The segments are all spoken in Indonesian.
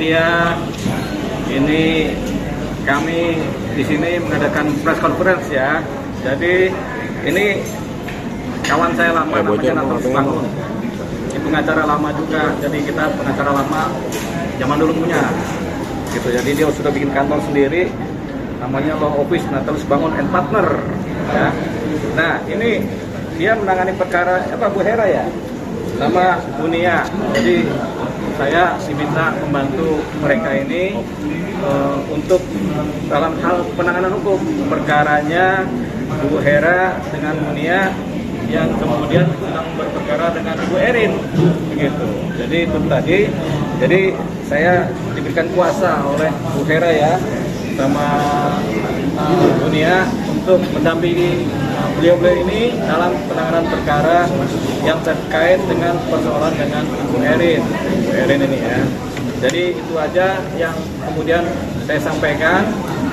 media, ini kami di sini mengadakan press conference ya. Jadi ini kawan saya lama namanya Natal Sebangun. Ini pengacara lama juga. Jadi kita pengacara lama zaman dulu punya. Gitu. Jadi dia sudah bikin kantor sendiri namanya Law Office Natal Sebangun and Partner ya. Nah, ini dia menangani perkara Bu Hera ya. Sama Bu Nia. Jadi saya diminta membantu mereka ini untuk dalam hal penanganan hukum perkaranya Bu Hera dengan Bu Nia yang kemudian sedang berperkara dengan Bu Erin begitu. Jadi itu tadi. Jadi saya diberikan kuasa oleh Bu Hera ya sama Bu Nia untuk mendampingi beliau-beliau ini dalam penanganan perkara yang terkait dengan persoalan dengan Bu Erin ini ya. Jadi itu aja yang kemudian saya sampaikan.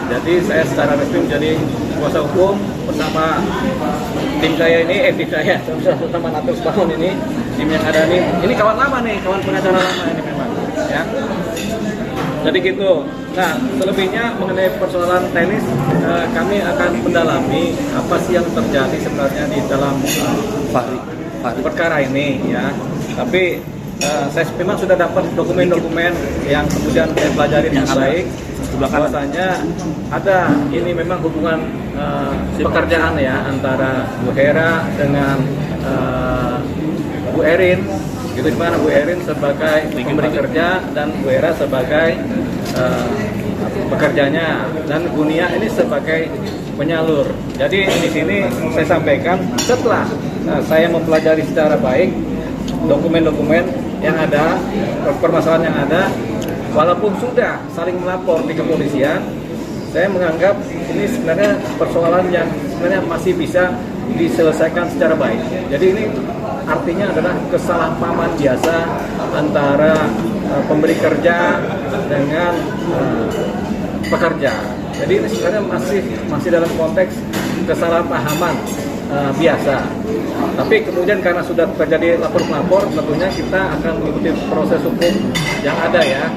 Jadi saya secara resmi menjadi kuasa hukum bersama tim saya ini, bersama Natal Sebangun ini, tim yang ada ini kawan lama nih, kawan pengacara lama ini memang ya. Jadi gitu. Nah, selebihnya mengenai persoalan teknis, kami akan mendalami apa sih yang terjadi sebenarnya di dalam perkara ini ya. Tapi saya memang sudah dapat dokumen-dokumen yang kemudian saya pelajari dengan baik. Bahwasanya ada ini memang hubungan pekerjaan ya antara Bu Hera dengan Bu Erin. Itu di mana Bu Erin sebagai pemberi kerja dan Bu Hera sebagai pekerjanya dan Bu Nia ini sebagai penyalur. Jadi di sini saya sampaikan setelah saya mempelajari secara baik dokumen-dokumen yang ada, permasalahan yang ada, walaupun sudah saling melapor di kepolisian, saya menganggap ini sebenarnya persoalan yang sebenarnya masih bisa diselesaikan secara baik. Jadi ini artinya adalah kesalahpahaman biasa antara pemberi kerja dengan pekerja. Jadi ini sebenarnya masih dalam konteks kesalahpahaman biasa. Tapi kemudian karena sudah terjadi lapor-melapor, tentunya kita akan mengikuti proses hukum yang ada ya.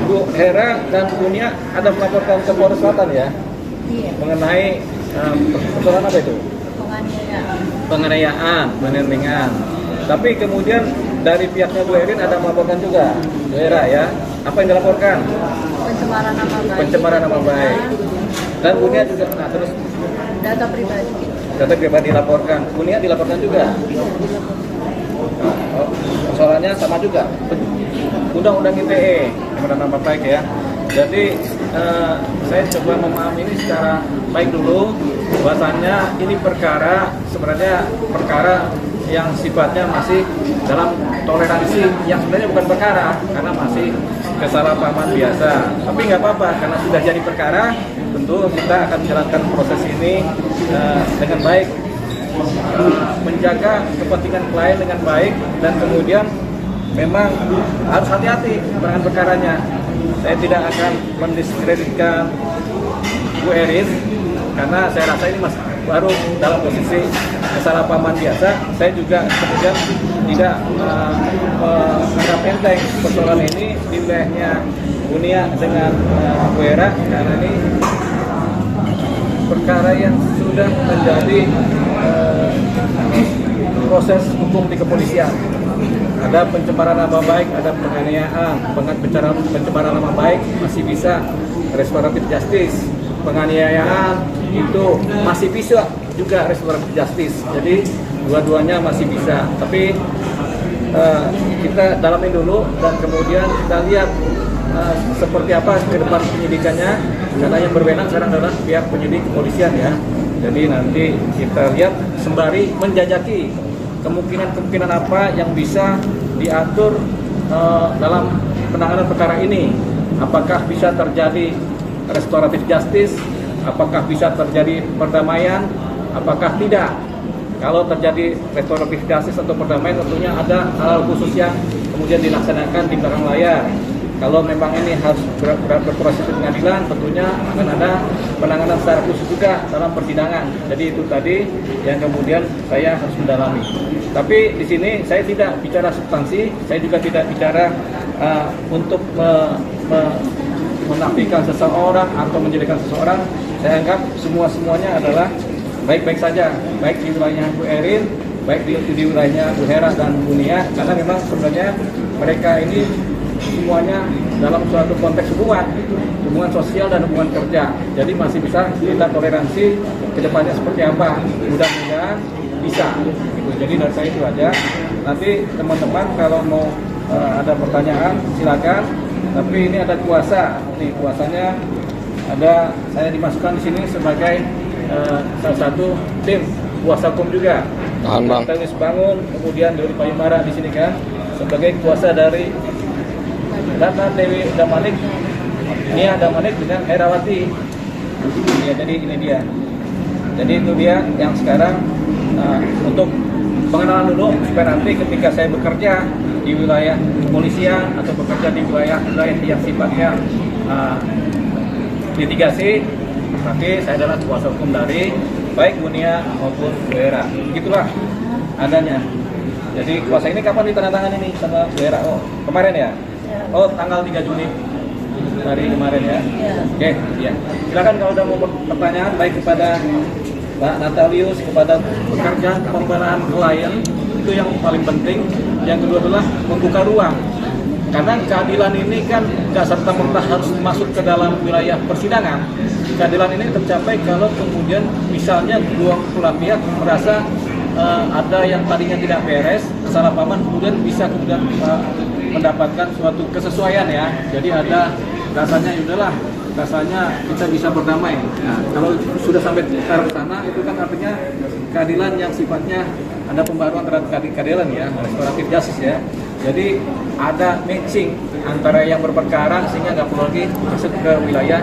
Bu Hera dan Bu Nia ada melaporkan ke Polres Selatan ya? Iya. Mengenai persoalan apa itu? Penganiayaan, ringan. Tapi kemudian dari pihaknya Bu Erin ada melaporkan juga, Bu Hera ya. Apa yang dilaporkan? Pencemaran nama baik. Dan Bu Nia juga, nah terus data pribadi dilaporkan. Bu Nia dilaporkan juga. Persoalannya sama juga. Undang-undang ITE, pencemaran nama baik ya. Jadi saya coba memahami ini secara baik dulu. Bahwasannya ini perkara sebenarnya perkara yang sifatnya masih dalam toleransi yang sebenarnya bukan perkara karena masih kesalahpahaman biasa. Tapi nggak apa-apa karena sudah jadi perkara, tentu kita akan menjalankan proses ini dengan baik, menjaga kepentingan klien dengan baik dan kemudian memang harus hati-hati dengan perkaranya. Saya tidak akan mendiskreditkan Bu Erin karena saya rasa ini masih baru dalam posisi kesalahpahaman biasa. Saya juga kemudian tidak menganggap enteng persoalan ini di wilayahnya Bu Nia dengan Bu Hera karena ini perkara yang sudah menjadi proses hukum di kepolisian. Ada pencemaran nama baik, ada penganiayaan, pencemaran nama baik masih bisa restoratif justice, penganiayaan itu masih bisa juga restoratif justice. Jadi dua-duanya masih bisa. Tapi kita dalamin dulu dan kemudian kita lihat seperti apa ke depan penyidikannya. Karena yang berwenang sekarang adalah pihak penyidik kepolisian ya. Jadi nanti kita lihat sembari menjajaki kemungkinan apa yang bisa diatur dalam penanganan perkara ini. Apakah bisa terjadi restoratif justice, apakah bisa terjadi perdamaian, apakah tidak. Kalau terjadi restoratif justice atau perdamaian tentunya ada hal khusus yang kemudian dilaksanakan di belakang layar. Kalau memang ini harus berproses di pengadilan, tentunya akan ada penanganan secara khusus juga dalam persidangan. Jadi itu tadi yang kemudian saya harus mendalami. Tapi di sini saya tidak bicara substansi, saya juga tidak bicara untuk menafikan seseorang atau menjadikan seseorang, saya anggap semuanya adalah baik-baik saja, baik di wilayahnya Bu Erin, baik di wilayahnya Bu Hera dan Bu Nia, karena memang sebenarnya mereka ini semuanya dalam suatu konteks hubungan sosial dan hubungan kerja. Jadi masih bisa kita toleransi ke depannya seperti apa. Mudah-mudahan bisa. Gitu. Jadi dari saya itu aja. Nanti teman-teman kalau mau ada pertanyaan silakan. Tapi ini ada kuasa. Nih kuasanya ada, saya dimasukkan di sini sebagai salah satu tim kuasa hukum juga. Tenis Bangun, kemudian Dewi Payumara di sini kan sebagai kuasa dari Ratna Dewi Damanik, Nia Damanik dengan Herawati. Ya, jadi ini dia. Jadi itu dia yang sekarang untuk pengenalan dulu supaya nanti ketika saya bekerja di wilayah kepolisian atau bekerja di wilayah yang sifatnya litigasi, berarti saya adalah kuasa hukum dari baik Bu Nia maupun Bu Hera. Begitulah adanya. Jadi kuasa ini kapan ditandatangani ini sama Bu Hera? Oh, kemarin ya? Oh, tanggal 3 Juni hari kemarin ya? Oke, ya. Silakan kalau ada mau pertanyaan baik kepada Pak Natalius, kepada pekerja pembelaan klien, itu yang paling penting. Yang kedua adalah membuka ruang. Karena keadilan ini kan tidak serta-merta harus masuk ke dalam wilayah persidangan. Keadilan ini tercapai kalau kemudian misalnya dua belah pihak merasa ada yang tadinya tidak beres, kesalahpahaman, kemudian bisa mendapatkan suatu kesesuaian ya. Jadi ada rasanya yaudahlah, rasanya kita bisa berdamai. Nah, kalau sudah sampai ke sana itu kan artinya keadilan yang sifatnya ada pembaruan terhadap keadilan ya, restoratif justice ya. Jadi ada matching antara yang berperkara sehingga nggak perlu lagi masuk ke wilayah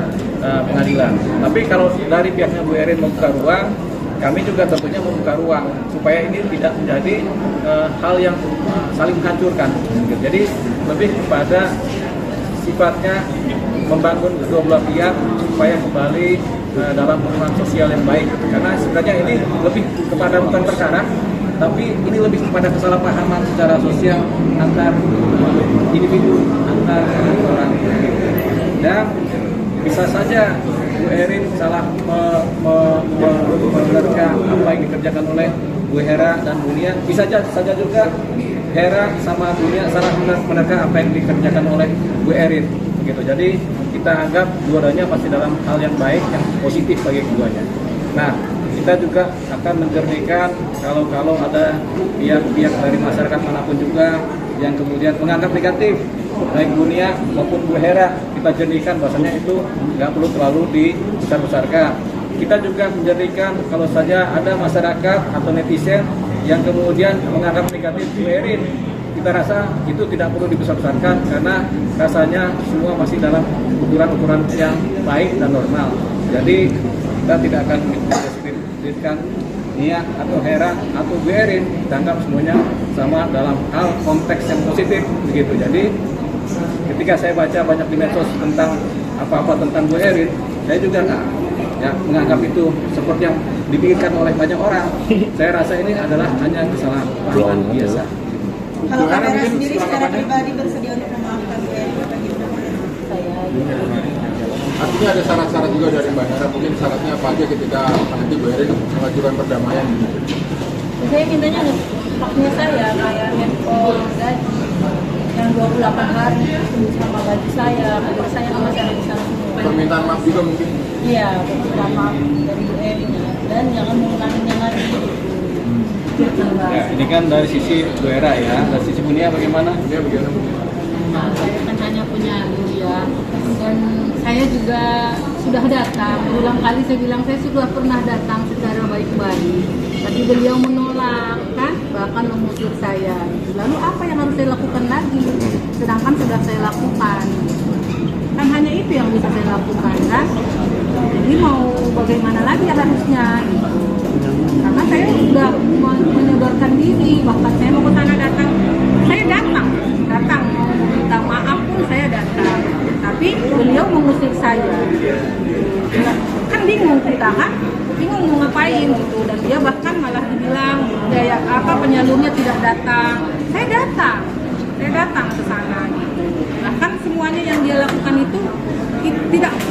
pengadilan. Tapi kalau dari pihaknya Bu Erin membuka ruang, kami juga tentunya membuka ruang supaya ini tidak menjadi hal yang saling menghancurkan. Jadi lebih kepada sifatnya membangun kedua belah pihak supaya kembali dalam hubungan sosial yang baik. Karena sebenarnya ini lebih kepada bukan perkara, tapi ini lebih kepada kesalahpahaman secara sosial antar individu, antar orang. Dan bisa saja Bu Erin salah menerka apa yang dikerjakan oleh Bu Hera dan Bu Nia. Bisa saja juga Hera sama Bu Nia salah menerka apa yang dikerjakan oleh Bu Erin. Gitu. Jadi kita anggap dua-duanya pasti dalam hal yang baik, yang positif bagi keduanya. Nah, kita juga akan menjernihkan kalau ada pihak-pihak dari masyarakat manapun juga yang kemudian menganggap negatif baik Bu Nia maupun Bu Hera, kita jernihkan bahasanya itu nggak perlu terlalu dibesar-besarkan. Kita juga menjernihkan kalau saja ada masyarakat atau netizen yang kemudian menganggap negatif Bu Erin, kita rasa itu tidak perlu dibesar-besarkan karena rasanya semua masih dalam ukuran-ukuran yang baik dan normal. Jadi kita tidak akan mendiskreditkan Nia atau Hera atau Bu Erin, kita anggap semuanya sama dalam hal konteks yang positif begitu. Jadi ketika saya baca banyak di medsos tentang apa-apa tentang Bu Erin, saya juga menganggap itu seperti yang dipikirkan oleh banyak orang. Saya rasa ini adalah hanya kesalahan biasa. Kalau Kak Hera sendiri secara pribadi bersedia untuk memaafkan Bu Erin bagaimana? Artinya ada syarat-syarat juga dari Mbak Hera, mungkin syaratnya apa aja ketika nanti Bu Erin mengajukan perdamaian? Saya mintanya haknya saya kayak handphone, gaji yang 28 hari sama gaji saya sama saya bisa permintaan maaf juga mungkin? Iya, permintaan maaf dari Bu Erin dan jangan mengulanginya lagi. Ya, ini kan dari sisi Bu Hera ya, dari sisi Bu Nia bagaimana? Dia bagaimana? Saya kan hanya punya dia dan saya juga sudah datang berulang kali. Saya bilang saya sudah pernah datang secara baik-baik, tapi beliau menolak kan, bahkan mengusir saya. Lalu apa yang harus saya lakukan lagi? Sedangkan sudah saya lakukan, kan hanya itu yang bisa saya lakukan kan. Jadi mau bagaimana lagi harusnya gitu. Karena saya sudah menyodorkan diri, bahkan saya mau ke sana datang mau minta maaf pun saya datang, tapi beliau mengusir saya. Kan bingung kita kan, bingung mau ngapain gitu, dan dia bahkan malah dibilang penyalurnya tidak datang. Saya datang ke sana gitu. semuanya yang dia lakukan itu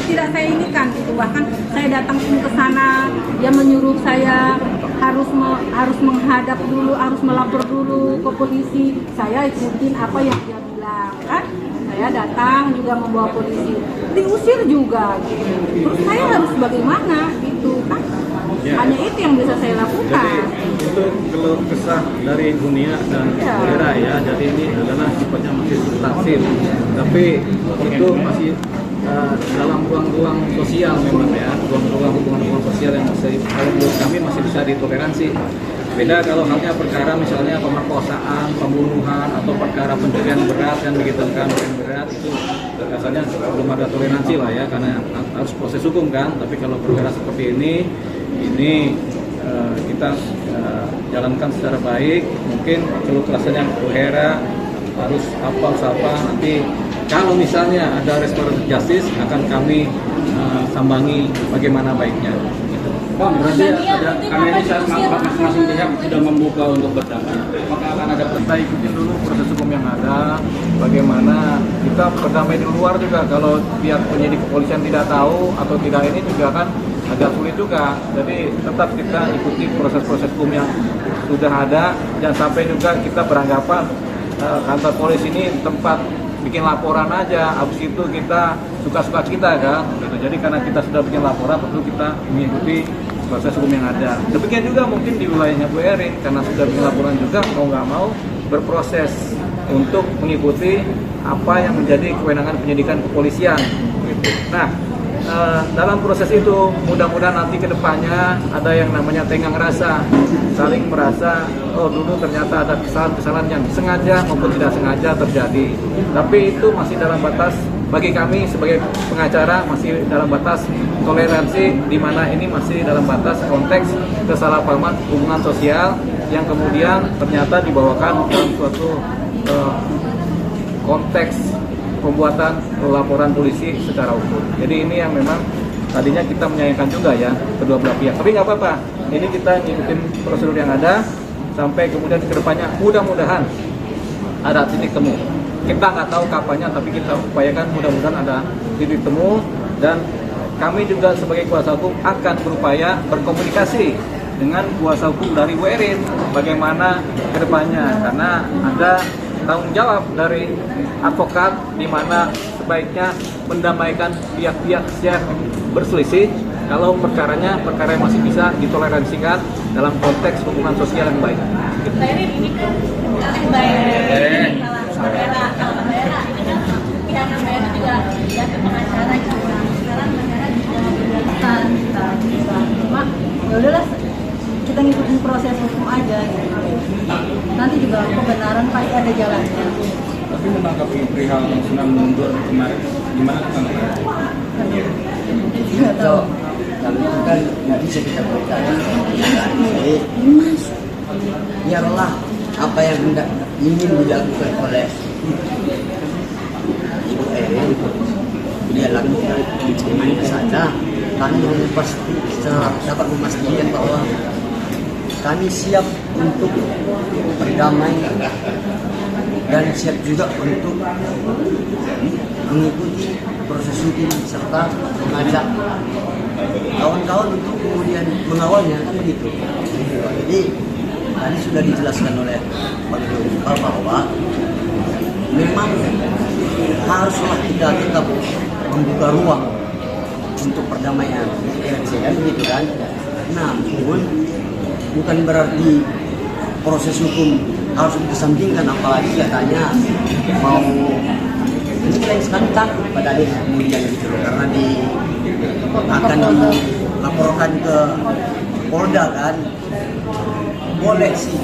tidak saya inginkan gitu. Bahkan saya datang pun ke sana, dia menyuruh saya harus menghadap dulu, harus melapor dulu ke polisi. Saya ikutin apa yang dia bilang kan. Saya datang juga membawa polisi, diusir juga gitu. Terus saya harus bagaimana gitu kan? Ya. Hanya itu yang bisa saya lakukan. Jadi itu keluh kesah dari Hunia dan Hera ya. Jadi ini adalah sifatnya masih substantif, tapi itu masih dalam ruang-ruang sosial memang ya, ruang-ruang hubungan sosial yang masih, kalau menurut kami masih bisa ditoleransi. Beda kalau halnya perkara misalnya pemerkosaan, pembunuhan atau perkara pencurian berat yang begitu kan, berat itu rasanya belum ada toleransi lah ya, karena harus proses hukum kan. Tapi kalau perkara seperti ini kita jalankan secara baik. Mungkin keluh kesahnya Bu Hera harus apa nanti kalau misalnya ada restoratif justice akan kami sambangi bagaimana baiknya. Bang, berarti ada karena ini masing-masing pihak sudah membuka untuk berdamai. Apakah akan ada Kita ikutin dulu proses hukum yang ada, bagaimana kita berdamai di luar juga. Kalau pihak penyidik kepolisian tidak tahu atau tidak ini juga kan agak sulit juga. Jadi tetap kita ikuti proses-proses hukum yang sudah ada. Jangan sampai juga kita beranggapan kantor polisi ini tempat bikin laporan aja, habis itu kita suka-suka kita kan gitu. Jadi karena kita sudah bikin laporan, tentu kita mengikuti proses hukum yang ada. Demikian juga mungkin di wilayahnya Bu Erin, karena sudah bikin laporan juga, mau nggak mau berproses untuk mengikuti apa yang menjadi kewenangan penyidikan kepolisian gitu. Nah, dalam proses itu mudah-mudahan nanti ke depannya ada yang namanya tenggang rasa, saling merasa oh dulu ternyata ada kesalahan-kesalahan yang sengaja maupun tidak sengaja terjadi, tapi itu masih dalam batas, bagi kami sebagai pengacara masih dalam batas toleransi, di mana ini masih dalam batas konteks kesalahpahaman hubungan sosial yang kemudian ternyata dibawakan dalam suatu konteks pembuatan laporan polisi secara utuh. Jadi ini yang memang tadinya kita menyayangkan juga ya kedua belah pihak. Tapi nggak apa-apa. Ini kita ngikutin prosedur yang ada sampai kemudian ke depannya mudah-mudahan ada titik temu. Kita nggak tahu kapannya, tapi kita upayakan mudah-mudahan ada titik temu, dan kami juga sebagai kuasa hukum akan berupaya berkomunikasi dengan kuasa hukum dari Bu Erin bagaimana ke depannya, karena ada tanggung jawab dari advokat di mana sebaiknya mendamaikan pihak-pihak yang berselisih kalau perkara yang masih bisa ditoleransikan dalam konteks hubungan sosial yang baik. Mbak Erin, ini kan baik saudara, kalau saudara ini kan pihak Mbak Erin juga jadi pengacara juga. Sekarang negara juga berjalan cuma ya udahlah, kita ngikutin proses hukum aja gitu. Nanti juga kebenaran pasti ada jalannya. tapi menanggapi perihal yang Sunan mundur kemarin gimana tanggapannya? Nggak tahu. Kalau itu kan nggak bisa kita berbicara. Jadi biarlah apa yang ingin dilakukan oleh Ibu Erin dia lakukan hanya saja kami dapat memastikan bahwa kami siap untuk berdamai dan siap juga untuk mengikuti proses hukum serta mengajak kawan-kawan untuk kemudian mengawalnya, kan begitu. Jadi tadi sudah dijelaskan oleh Pak Direktur bahwa memang haruslah kita tetap membuka ruang untuk perdamaian, kan begitu kan. Nah, bukan berarti proses hukum harus dikesampingkan, apalagi katanya mau ini lain sekali takut pada akhirnya kemudian gitu loh, karena akan dilaporkan ke Polda kan, boleh sih.